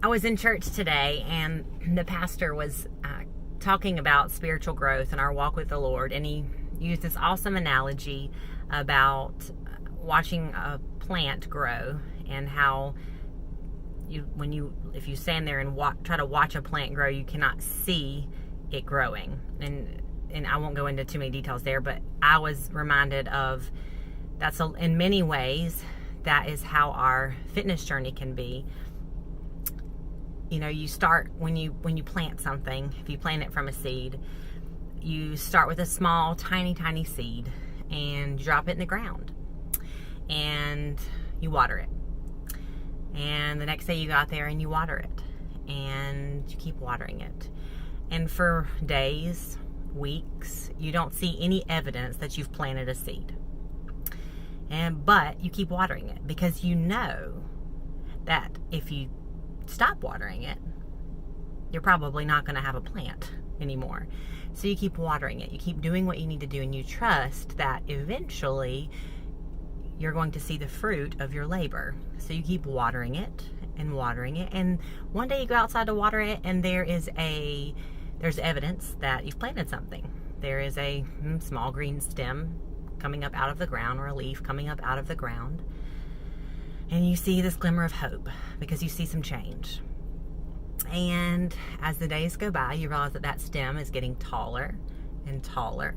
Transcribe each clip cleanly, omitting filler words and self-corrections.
I was in church today, and the pastor was talking about spiritual growth and our walk with the Lord, and he used this awesome analogy about watching a plant grow, and how if you stand there and try to watch a plant grow, you cannot see it growing. And I won't go into too many details there, but I was reminded of in many ways that is how our fitness journey can be. You know, you start when you plant something. If you plant it from a seed, you start with a small, tiny seed, and you drop it in the ground, and you water it. And the next day you go out there and you water it, and you keep watering it. And for days, weeks, you don't see any evidence that you've planted a seed. But you keep watering it, because you know that if you stop watering it, you're probably not going to have a plant anymore. So you keep watering it. You keep doing what you need to do, and you trust that eventually you're going to see the fruit of your labor. So you keep watering it and watering it, and one day you go outside to water it, and there's evidence that you've planted something. There is a small green stem coming up out of the ground, or a leaf coming up out of the ground. And you see this glimmer of hope, because you see some change. And as the days go by, you realize that stem is getting taller and taller.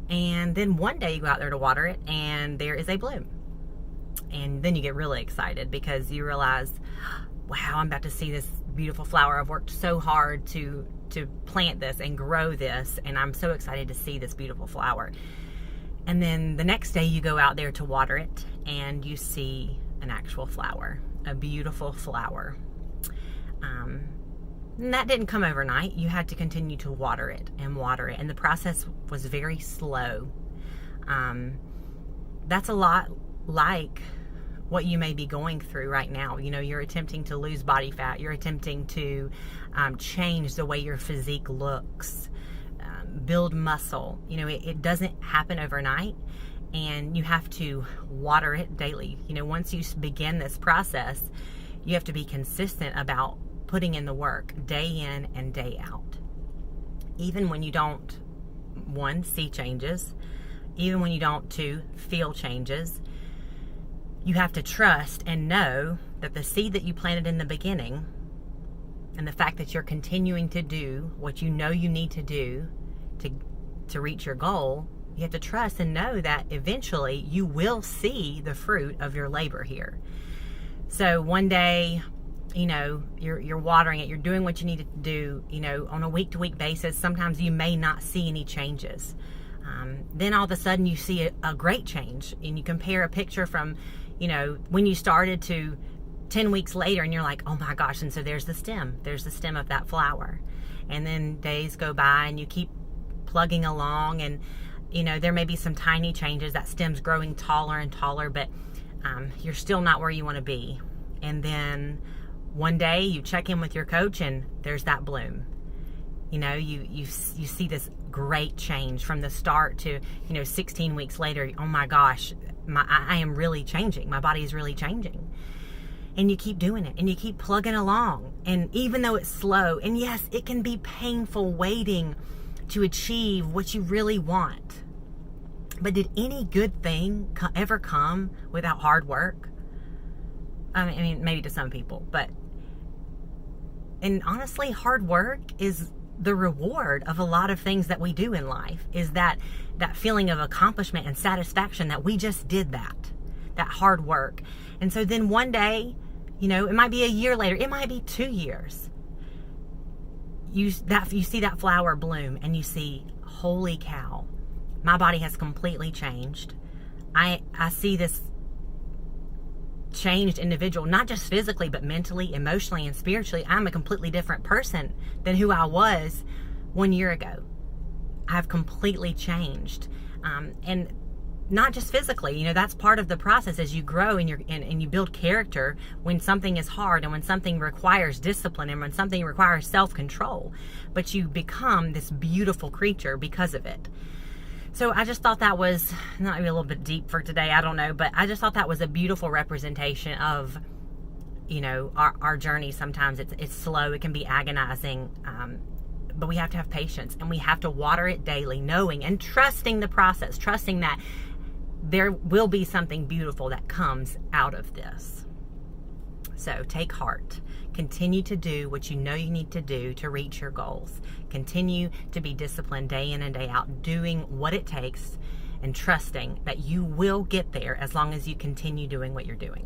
And then one day you go out there to water it, and there is a bloom. And then you get really excited, because you realize, wow, I'm about to see this beautiful flower. I've worked so hard to plant this and grow this, and I'm so excited to see this beautiful flower. And then the next day you go out there to water it, and you see an actual flower, a beautiful flower. And that didn't come overnight. You had to continue to water it, and the process was very slow. That's a lot like what you may be going through right now. You know, you're attempting to lose body fat. You're attempting to change the way your physique looks, build muscle. You know, it doesn't happen overnight, and you have to water it daily. You know, once you begin this process, you have to be consistent about putting in the work day in and day out. Even when you don't, one, see changes, even when you don't, two, feel changes, you have to trust and know that the seed that you planted in the beginning, and the fact that you're continuing to do what you know you need to do to reach your goal, you have to trust and know that eventually you will see the fruit of your labor here. So one day, you know, you're watering it, you're doing what you need to do, you know, on a week-to-week basis. Sometimes you may not see any changes. Then all of a sudden you see a great change, and you compare a picture from, you know, when you started to 10 weeks later, and you're like, oh my gosh, and so there's the stem of that flower. And then days go by, and you keep plugging along, and, you know, there may be some tiny changes. That stem's growing taller and taller, but you're still not where you want to be. And then one day you check in with your coach, and there's that bloom. You know, you see this great change from the start to, you know, 16 weeks later. Oh my gosh, I am really changing. My body is really changing. And you keep doing it, and you keep plugging along. And even though it's slow, and yes, it can be painful waiting to achieve what you really want. But did any good thing ever come without hard work? I mean, maybe to some people, and honestly, hard work is the reward of a lot of things that we do in life, is that feeling of accomplishment and satisfaction that we just did that hard work. And so then one day, you know, it might be a year later, it might be 2 years, you see that flower bloom, and you see, holy cow, my body has completely changed. I see this changed individual, not just physically, but mentally, emotionally, and spiritually. I'm a completely different person than who I was 1 year ago. I've completely changed. And not just physically, you know, that's part of the process as you grow and you build character. When something is hard, and when something requires discipline, and when something requires self-control, but you become this beautiful creature because of it. So I just thought that was, not maybe a little bit deep for today, I don't know, but I just thought that was a beautiful representation of You know, our journey sometimes it's slow, it can be agonizing, but we have to have patience, and we have to water it daily, knowing and trusting the process, trusting that there will be something beautiful that comes out of this. So take heart. Continue to do what you know you need to do to reach your goals. Continue to be disciplined day in and day out, doing what it takes and trusting that you will get there as long as you continue doing what you're doing.